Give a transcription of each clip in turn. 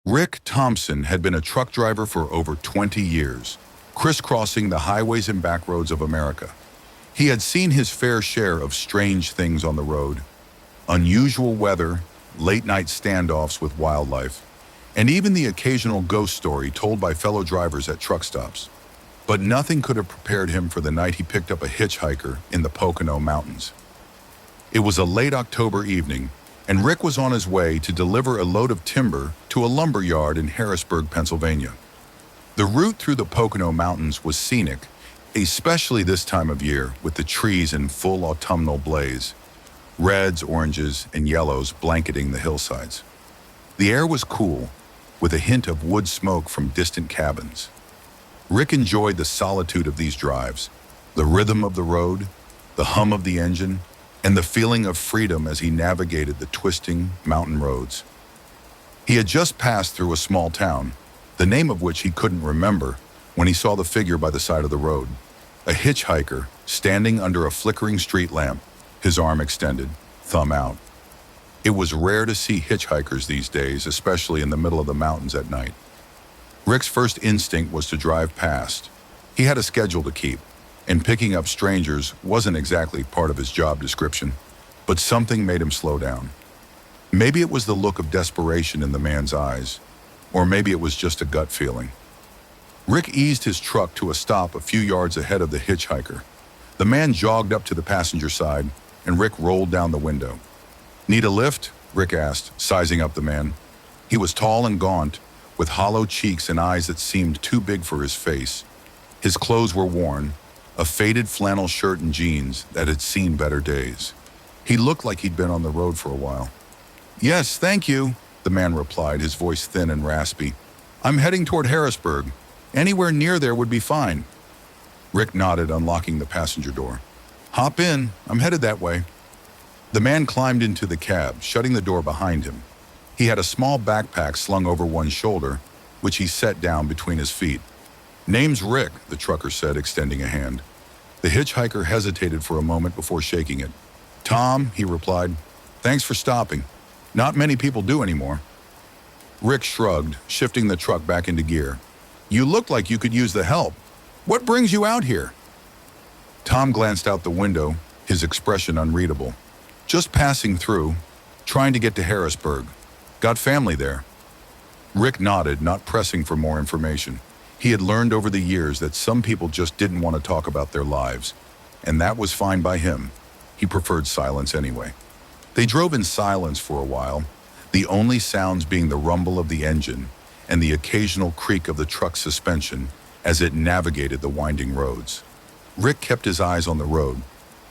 Rick Thompson had been a truck driver for over 20 years, crisscrossing the highways and back roads of America. He had seen his fair share of strange things on the road, unusual weather, late-night standoffs with wildlife, and even the occasional ghost story told by fellow drivers at truck stops. But nothing could have prepared him for the night he picked up a hitchhiker in the Pocono Mountains. It was a late October evening, and Rick was on his way to deliver a load of timber to a lumber yard in Harrisburg, Pennsylvania. The route through the Pocono Mountains was scenic, especially this time of year with the trees in full autumnal blaze, reds, oranges, and yellows blanketing the hillsides. The air was cool, with a hint of wood smoke from distant cabins. Rick enjoyed the solitude of these drives, the rhythm of the road, the hum of the engine, and the feeling of freedom as he navigated the twisting mountain roads. He had just passed through a small town, the name of which he couldn't remember, when he saw the figure by the side of the road, a hitchhiker standing under a flickering street lamp, his arm extended, thumb out. It was rare to see hitchhikers these days, especially in the middle of the mountains at night. Rick's first instinct was to drive past. He had a schedule to keep, and picking up strangers wasn't exactly part of his job description, but something made him slow down. Maybe it was the look of desperation in the man's eyes, or maybe it was just a gut feeling. Rick eased his truck to a stop a few yards ahead of the hitchhiker. The man jogged up to the passenger side, and Rick rolled down the window. "Need a lift?" Rick asked, sizing up the man. He was tall and gaunt, with hollow cheeks and eyes that seemed too big for his face. His clothes were worn, a faded flannel shirt and jeans that had seen better days. He looked like he'd been on the road for a while. "Yes, thank you," the man replied, his voice thin and raspy. "I'm heading toward Harrisburg. Anywhere near there would be fine." Rick nodded, unlocking the passenger door. "Hop in, I'm headed that way." The man climbed into the cab, shutting the door behind him. He had a small backpack slung over one shoulder, which he set down between his feet. "Name's Rick," the trucker said, extending a hand. The hitchhiker hesitated for a moment before shaking it. "Tom," he replied. "Thanks for stopping. Not many people do anymore." Rick shrugged, shifting the truck back into gear. "You look like you could use the help. What brings you out here?" Tom glanced out the window, his expression unreadable. "Just passing through, trying to get to Harrisburg. Got family there." Rick nodded, not pressing for more information. He had learned over the years that some people just didn't want to talk about their lives, and that was fine by him. He preferred silence anyway. They drove in silence for a while, the only sounds being the rumble of the engine and the occasional creak of the truck's suspension as it navigated the winding roads. Rick kept his eyes on the road,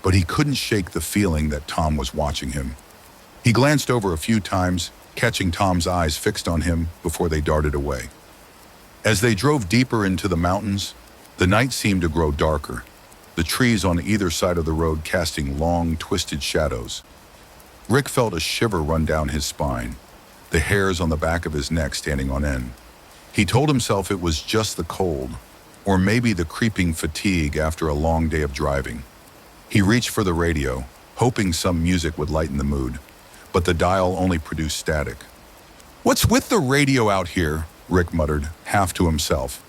but he couldn't shake the feeling that Tom was watching him. He glanced over a few times, catching Tom's eyes fixed on him before they darted away. As they drove deeper into the mountains, the night seemed to grow darker, the trees on either side of the road casting long, twisted shadows. Rick felt a shiver run down his spine, the hairs on the back of his neck standing on end. He told himself it was just the cold, or maybe the creeping fatigue after a long day of driving. He reached for the radio, hoping some music would lighten the mood, but the dial only produced static. "What's with the radio out here?" Rick muttered, half to himself.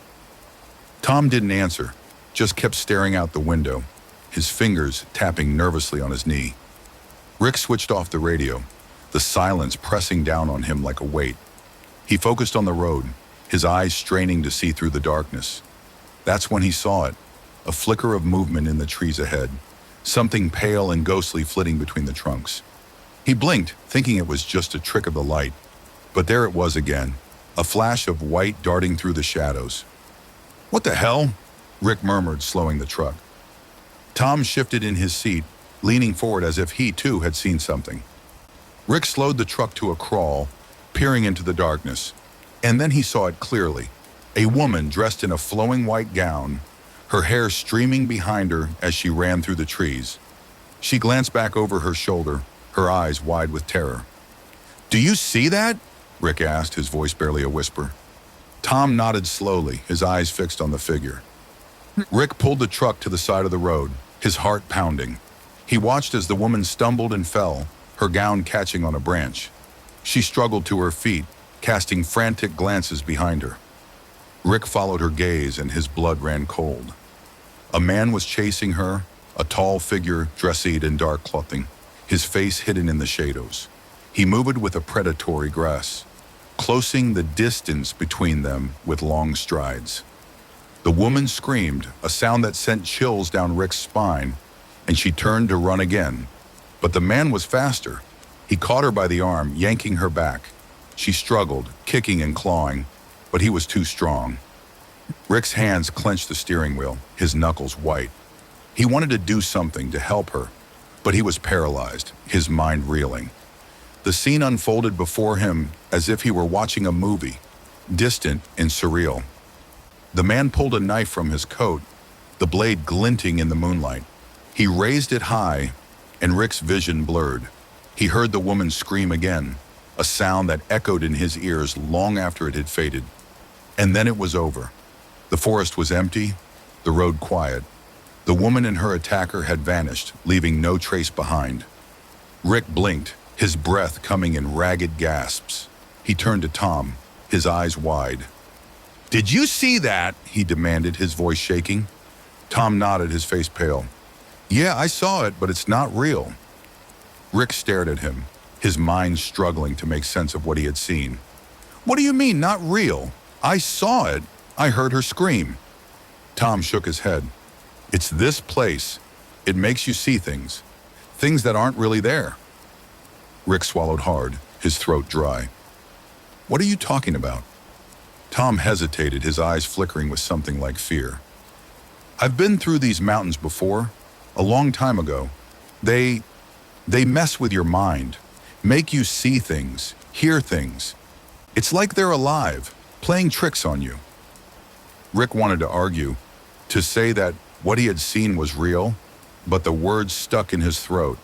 Tom didn't answer, just kept staring out the window, his fingers tapping nervously on his knee. Rick switched off the radio, the silence pressing down on him like a weight. He focused on the road, his eyes straining to see through the darkness. That's when he saw it, a flicker of movement in the trees ahead, something pale and ghostly flitting between the trunks. He blinked, thinking it was just a trick of the light, but there it was again, a flash of white darting through the shadows. "What the hell?" Rick murmured, slowing the truck. Tom shifted in his seat, leaning forward as if he too had seen something. Rick slowed the truck to a crawl, peering into the darkness, and then he saw it clearly. A woman dressed in a flowing white gown, her hair streaming behind her as she ran through the trees. She glanced back over her shoulder, her eyes wide with terror. "Do you see that?" Rick asked, his voice barely a whisper. Tom nodded slowly, his eyes fixed on the figure. Rick pulled the truck to the side of the road, his heart pounding. He watched as the woman stumbled and fell, her gown catching on a branch. She struggled to her feet, casting frantic glances behind her. Rick followed her gaze and his blood ran cold. A man was chasing her, a tall figure dressed in dark clothing, his face hidden in the shadows. He moved with a predatory grace, closing the distance between them with long strides. The woman screamed, a sound that sent chills down Rick's spine, and she turned to run again. But the man was faster. He caught her by the arm, yanking her back. She struggled, kicking and clawing, but he was too strong. Rick's hands clenched the steering wheel, his knuckles white. He wanted to do something to help her, but he was paralyzed, his mind reeling. The scene unfolded before him as if he were watching a movie, distant and surreal. The man pulled a knife from his coat, the blade glinting in the moonlight. He raised it high, and Rick's vision blurred. He heard the woman scream again, a sound that echoed in his ears long after it had faded. And then it was over. The forest was empty, the road quiet. The woman and her attacker had vanished, leaving no trace behind. Rick blinked, his breath coming in ragged gasps. He turned to Tom, his eyes wide. "Did you see that?" he demanded, his voice shaking. Tom nodded, his face pale. "Yeah, I saw it, but it's not real." Rick stared at him, his mind struggling to make sense of what he had seen. "What do you mean, not real? I saw it. I heard her scream." Tom shook his head. "It's this place. It makes you see things that aren't really there." Rick swallowed hard, his throat dry. "What are you talking about?" Tom hesitated, his eyes flickering with something like fear. "I've been through these mountains before, a long time ago. They mess with your mind, make you see things, hear things. It's like they're alive, playing tricks on you." Rick wanted to argue, to say that what he had seen was real, but the words stuck in his throat.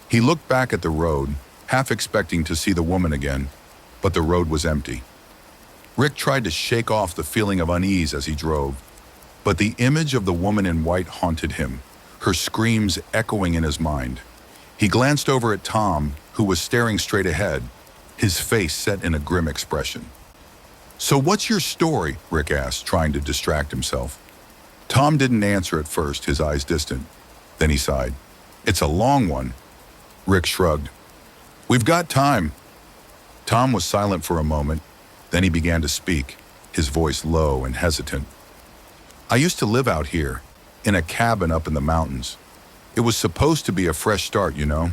He looked back at the road, half expecting to see the woman again, but the road was empty. Rick tried to shake off the feeling of unease as he drove, but the image of the woman in white haunted him, her screams echoing in his mind. He glanced over at Tom, who was staring straight ahead, his face set in a grim expression. "So what's your story?" Rick asked, trying to distract himself. Tom didn't answer at first, his eyes distant. Then he sighed. "It's a long one." Rick shrugged. "We've got time." Tom was silent for a moment, then he began to speak, his voice low and hesitant. "I used to live out here, in a cabin up in the mountains. It was supposed to be a fresh start, you know?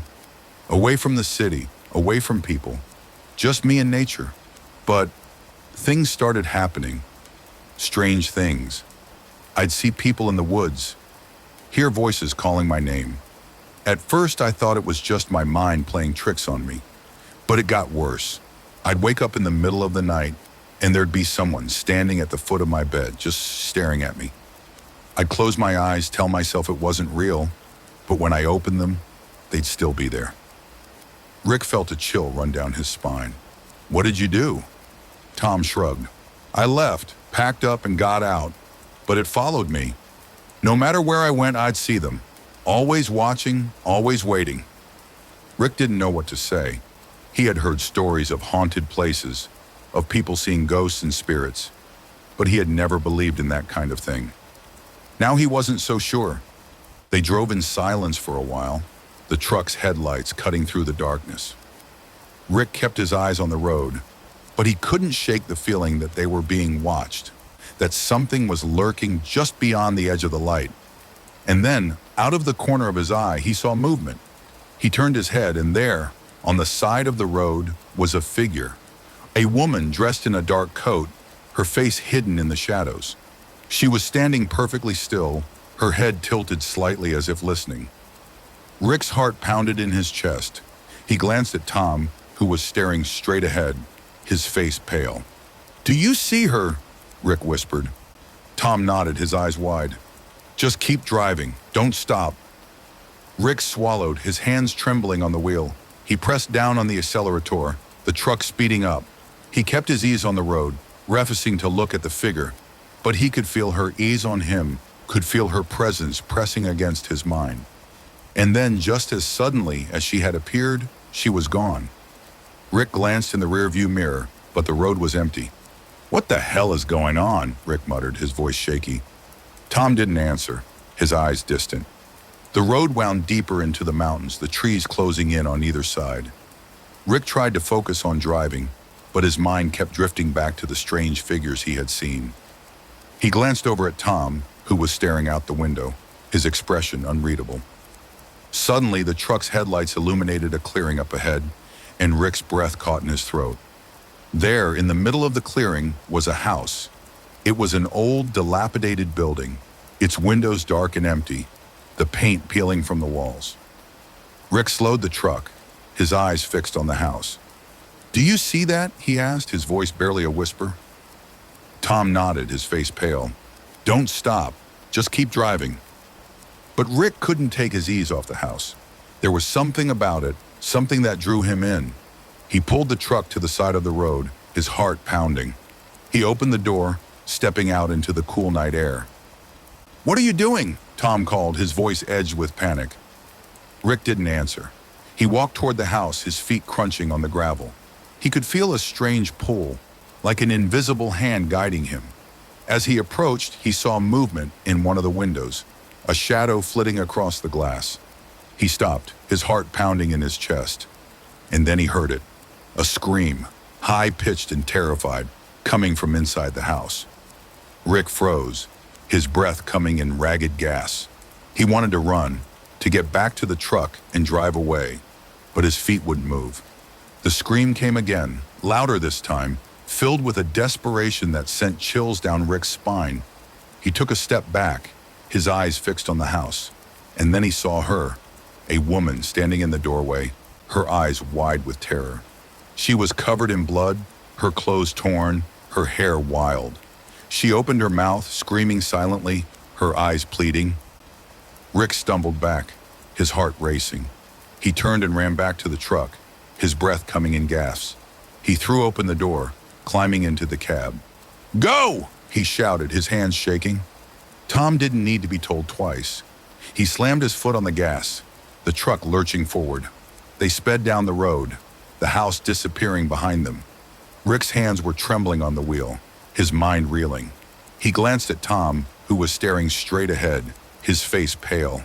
Away from the city, away from people, just me and nature. But things started happening, strange things. I'd see people in the woods, hear voices calling my name. At first I thought it was just my mind playing tricks on me, but it got worse. I'd wake up in the middle of the night and there'd be someone standing at the foot of my bed, just staring at me. I'd close my eyes, tell myself it wasn't real, but when I opened them, they'd still be there." Rick felt a chill run down his spine. "What did you do?" Tom shrugged. "I left, packed up and got out, but it followed me. No matter where I went, I'd see them. Always watching, always waiting." Rick didn't know what to say. He had heard stories of haunted places, of people seeing ghosts and spirits, but he had never believed in that kind of thing. Now he wasn't so sure. They drove in silence for a while, the truck's headlights cutting through the darkness. Rick kept his eyes on the road, but he couldn't shake the feeling that they were being watched, that something was lurking just beyond the edge of the light. And then, out of the corner of his eye, he saw movement. He turned his head, and there, on the side of the road, was a figure. A woman dressed in a dark coat, her face hidden in the shadows. She was standing perfectly still, her head tilted slightly as if listening. Rick's heart pounded in his chest. He glanced at Tom, who was staring straight ahead, his face pale. "Do you see her?" Rick whispered. Tom nodded, his eyes wide. "Just keep driving. Don't stop." Rick swallowed, his hands trembling on the wheel. He pressed down on the accelerator, the truck speeding up. He kept his eyes on the road, refusing to look at the figure, but he could feel her eyes on him, could feel her presence pressing against his mind. And then, just as suddenly as she had appeared, she was gone. Rick glanced in the rearview mirror, but the road was empty. "What the hell is going on?" Rick muttered, his voice shaky. Tom didn't answer, his eyes distant. The road wound deeper into the mountains, the trees closing in on either side. Rick tried to focus on driving, but his mind kept drifting back to the strange figures he had seen. He glanced over at Tom, who was staring out the window, his expression unreadable. Suddenly, the truck's headlights illuminated a clearing up ahead, and Rick's breath caught in his throat. There, in the middle of the clearing, was a house. It was an old, dilapidated building, its windows dark and empty, the paint peeling from the walls. Rick slowed the truck, his eyes fixed on the house. "Do you see that?" he asked, his voice barely a whisper. Tom nodded, his face pale. "Don't stop. Just keep driving." But Rick couldn't take his eyes off the house. There was something about it, something that drew him in. He pulled the truck to the side of the road, his heart pounding. He opened the door, stepping out into the cool night air. "What are you doing?" Tom called, his voice edged with panic. Rick didn't answer. He walked toward the house, his feet crunching on the gravel. He could feel a strange pull, like an invisible hand guiding him. As he approached, he saw movement in one of the windows, a shadow flitting across the glass. He stopped, his heart pounding in his chest. And then he heard it, a scream, high-pitched and terrified, coming from inside the house. Rick froze, his breath coming in ragged gas. He wanted to run, to get back to the truck and drive away, but his feet wouldn't move. The scream came again, louder this time, filled with a desperation that sent chills down Rick's spine. He took a step back, his eyes fixed on the house, and then he saw her, a woman standing in the doorway, her eyes wide with terror. She was covered in blood, her clothes torn, her hair wild. She opened her mouth, screaming silently, her eyes pleading. Rick stumbled back, his heart racing. He turned and ran back to the truck, his breath coming in gasps. He threw open the door, climbing into the cab. "Go!" he shouted, his hands shaking. Tom didn't need to be told twice. He slammed his foot on the gas, the truck lurching forward. They sped down the road, the house disappearing behind them. Rick's hands were trembling on the wheel, his mind reeling. He glanced at Tom, who was staring straight ahead, his face pale.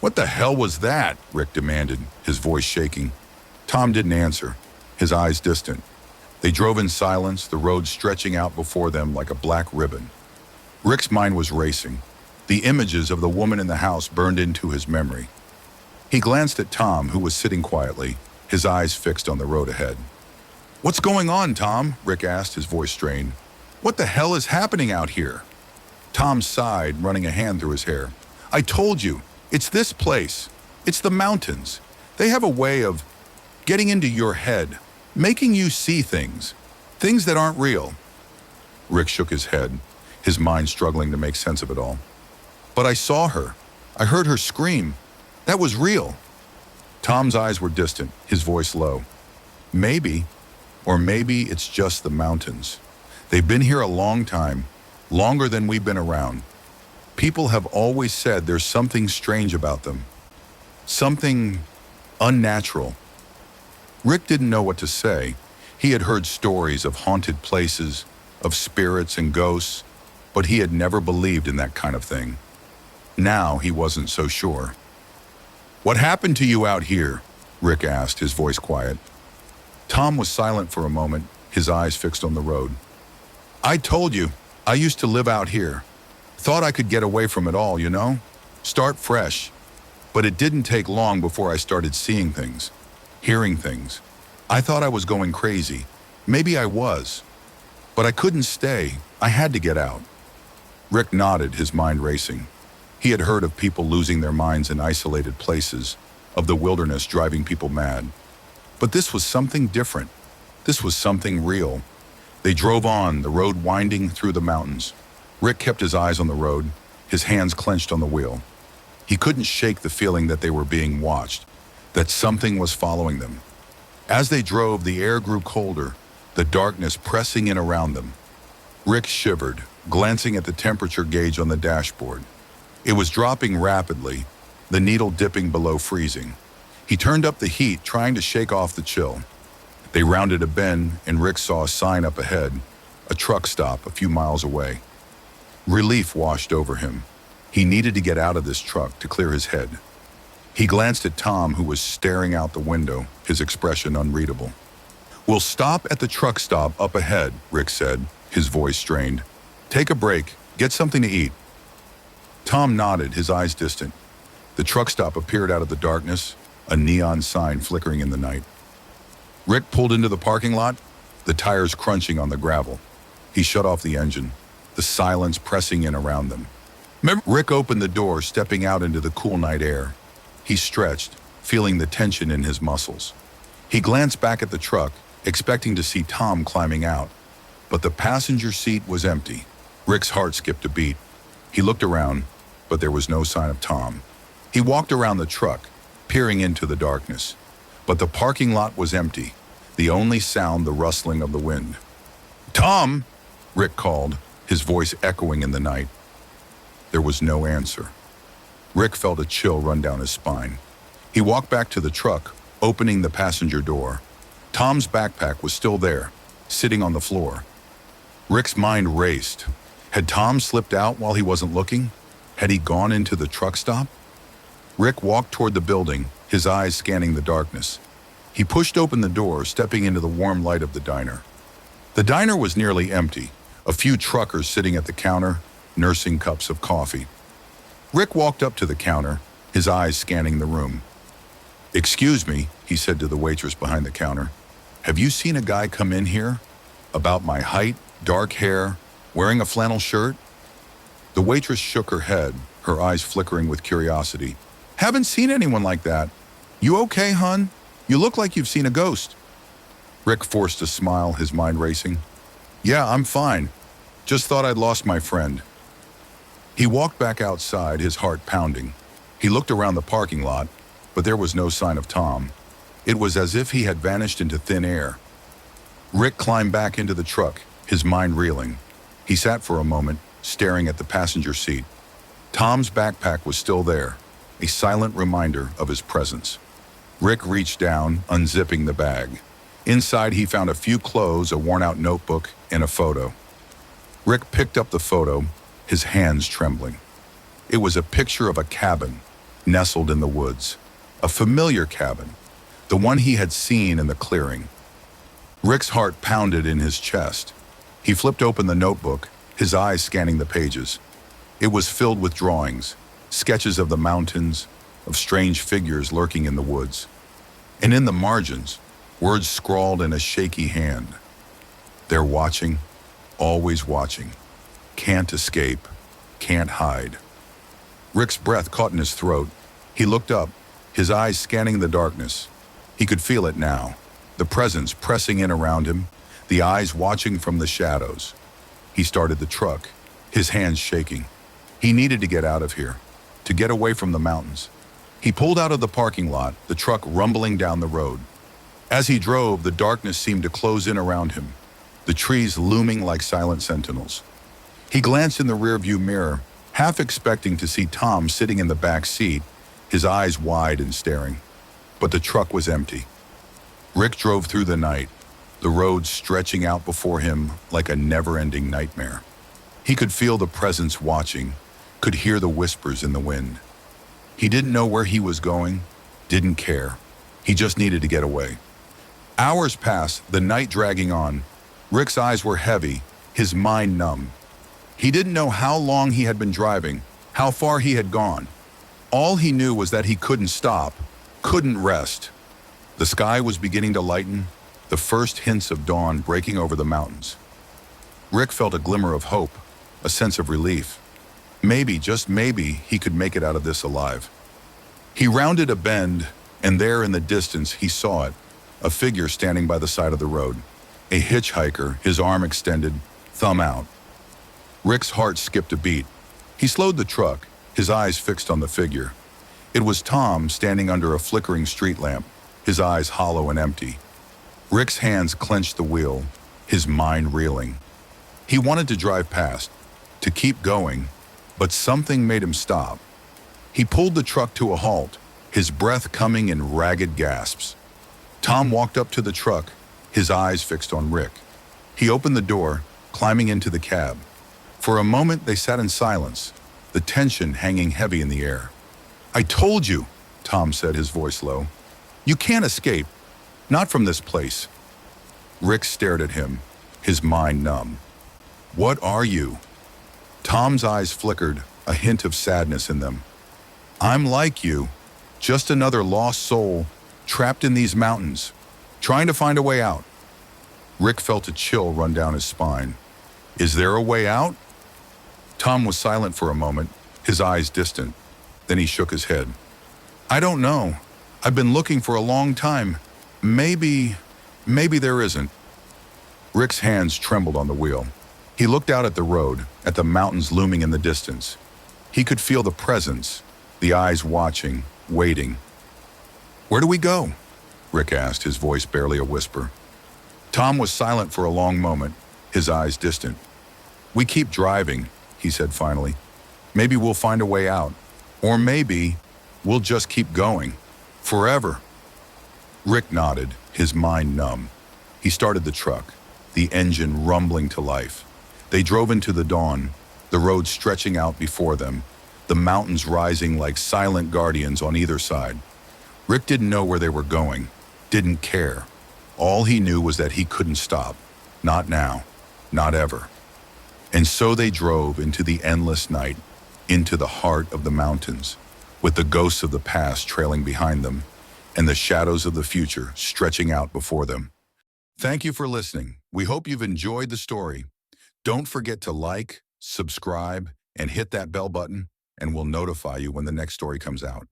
"What the hell was that?" Rick demanded, his voice shaking. Tom didn't answer, his eyes distant. They drove in silence, the road stretching out before them like a black ribbon. Rick's mind was racing. The images of the woman in the house burned into his memory. He glanced at Tom, who was sitting quietly, his eyes fixed on the road ahead. "What's going on, Tom?" Rick asked, his voice strained. "What the hell is happening out here?" Tom sighed, running a hand through his hair. "I told you, it's this place. It's the mountains. They have a way of getting into your head, making you see things that aren't real." Rick shook his head, his mind struggling to make sense of it all. "But I saw her. I heard her scream. That was real." Tom's eyes were distant, his voice low. "Maybe, or maybe it's just the mountains. They've been here a long time, longer than we've been around. People have always said there's something strange about them. Something unnatural." Rick didn't know what to say. He had heard stories of haunted places, of spirits and ghosts, but he had never believed in that kind of thing. Now he wasn't so sure. "What happened to you out here?" Rick asked, his voice quiet. Tom was silent for a moment, his eyes fixed on the road. "I told you, I used to live out here. Thought I could get away from it all, you know? Start fresh. But it didn't take long before I started seeing things, hearing things. I thought I was going crazy. Maybe I was. But I couldn't stay. I had to get out." Rick nodded, his mind racing. He had heard of people losing their minds in isolated places, of the wilderness driving people mad. But this was something different. This was something real. They drove on, the road winding through the mountains. Rick kept his eyes on the road, his hands clenched on the wheel. He couldn't shake the feeling that they were being watched, that something was following them. As they drove, the air grew colder, the darkness pressing in around them. Rick shivered, glancing at the temperature gauge on the dashboard. It was dropping rapidly, the needle dipping below freezing. He turned up the heat, trying to shake off the chill. They rounded a bend, and Rick saw a sign up ahead, a truck stop a few miles away. Relief washed over him. He needed to get out of this truck to clear his head. He glanced at Tom, who was staring out the window, his expression unreadable. "We'll stop at the truck stop up ahead," Rick said, his voice strained. "Take a break, get something to eat." Tom nodded, his eyes distant. The truck stop appeared out of the darkness, a neon sign flickering in the night. Rick pulled into the parking lot, the tires crunching on the gravel. He shut off the engine, the silence pressing in around them. Rick opened the door, stepping out into the cool night air. He stretched, feeling the tension in his muscles. He glanced back at the truck, expecting to see Tom climbing out, but the passenger seat was empty. Rick's heart skipped a beat. He looked around, but there was no sign of Tom. He walked around the truck, peering into the darkness, but the parking lot was empty, the only sound the rustling of the wind. "Tom!" Rick called, his voice echoing in the night. There was no answer. Rick felt a chill run down his spine. He walked back to the truck, opening the passenger door. Tom's backpack was still there, sitting on the floor. Rick's mind raced. Had Tom slipped out while he wasn't looking? Had he gone into the truck stop? Rick walked toward the building, his eyes scanning the darkness. He pushed open the door, stepping into the warm light of the diner. The diner was nearly empty, a few truckers sitting at the counter, nursing cups of coffee. Rick walked up to the counter, his eyes scanning the room. "Excuse me," he said to the waitress behind the counter. "Have you seen a guy come in here? About my height, dark hair, wearing a flannel shirt?" The waitress shook her head, her eyes flickering with curiosity. "Haven't seen anyone like that. You okay, hun? You look like you've seen a ghost." Rick forced a smile, his mind racing. "Yeah, I'm fine. Just thought I'd lost my friend." He walked back outside, his heart pounding. He looked around the parking lot, but there was no sign of Tom. It was as if he had vanished into thin air. Rick climbed back into the truck, his mind reeling. He sat for a moment, staring at the passenger seat. Tom's backpack was still there, a silent reminder of his presence. Rick reached down, unzipping the bag. Inside, he found a few clothes, a worn-out notebook, and a photo. Rick picked up the photo, his hands trembling. It was a picture of a cabin, nestled in the woods. A familiar cabin, the one he had seen in the clearing. Rick's heart pounded in his chest. He flipped open the notebook, his eyes scanning the pages. It was filled with drawings, sketches of the mountains, of strange figures lurking in the woods. And in the margins, words scrawled in a shaky hand. "They're watching, always watching. Can't escape, can't hide." Rick's breath caught in his throat. He looked up, his eyes scanning the darkness. He could feel it now, the presence pressing in around him, the eyes watching from the shadows. He started the truck, his hands shaking. He needed to get out of here, to get away from the mountains. He pulled out of the parking lot, the truck rumbling down the road. As he drove, the darkness seemed to close in around him, the trees looming like silent sentinels. He glanced in the rearview mirror, half expecting to see Tom sitting in the back seat, his eyes wide and staring. But the truck was empty. Rick drove through the night, the road stretching out before him like a never-ending nightmare. He could feel the presence watching, could hear the whispers in the wind. He didn't know where he was going, didn't care. He just needed to get away. Hours passed, the night dragging on. Rick's eyes were heavy, his mind numb. He didn't know how long he had been driving, how far he had gone. All he knew was that he couldn't stop, couldn't rest. The sky was beginning to lighten, the first hints of dawn breaking over the mountains. Rick felt a glimmer of hope, a sense of relief. Maybe, just maybe, he could make it out of this alive. He rounded a bend, and there in the distance he saw it, a figure standing by the side of the road. A hitchhiker, his arm extended, thumb out. Rick's heart skipped a beat. He slowed the truck, his eyes fixed on the figure. It was Tom standing under a flickering street lamp, his eyes hollow and empty. Rick's hands clenched the wheel, his mind reeling. He wanted to drive past, to keep going, but something made him stop. He pulled the truck to a halt, his breath coming in ragged gasps. Tom walked up to the truck, his eyes fixed on Rick. He opened the door, climbing into the cab. For a moment, they sat in silence, the tension hanging heavy in the air. "I told you," Tom said, his voice low. "You can't escape. Not from this place." Rick stared at him, his mind numb. "What are you?" Tom's eyes flickered, a hint of sadness in them. "I'm like you, just another lost soul, trapped in these mountains, trying to find a way out." Rick felt a chill run down his spine. "Is there a way out?" Tom was silent for a moment, his eyes distant. Then he shook his head. "I don't know. I've been looking for a long time. Maybe there isn't." Rick's hands trembled on the wheel. He looked out at the road, at the mountains looming in the distance. He could feel the presence, the eyes watching, waiting. "Where do we go?" Rick asked, his voice barely a whisper. Tom was silent for a long moment, his eyes distant. "We keep driving," he said finally. "Maybe we'll find a way out. Or maybe we'll just keep going. Forever." Rick nodded, his mind numb. He started the truck, the engine rumbling to life. They drove into the dawn, the road stretching out before them, the mountains rising like silent guardians on either side. Rick didn't know where they were going, didn't care. All he knew was that he couldn't stop. Not now, not ever. And so they drove into the endless night, into the heart of the mountains, with the ghosts of the past trailing behind them, and the shadows of the future stretching out before them. Thank you for listening. We hope you've enjoyed the story. Don't forget to like, subscribe, and hit that bell button, and we'll notify you when the next story comes out.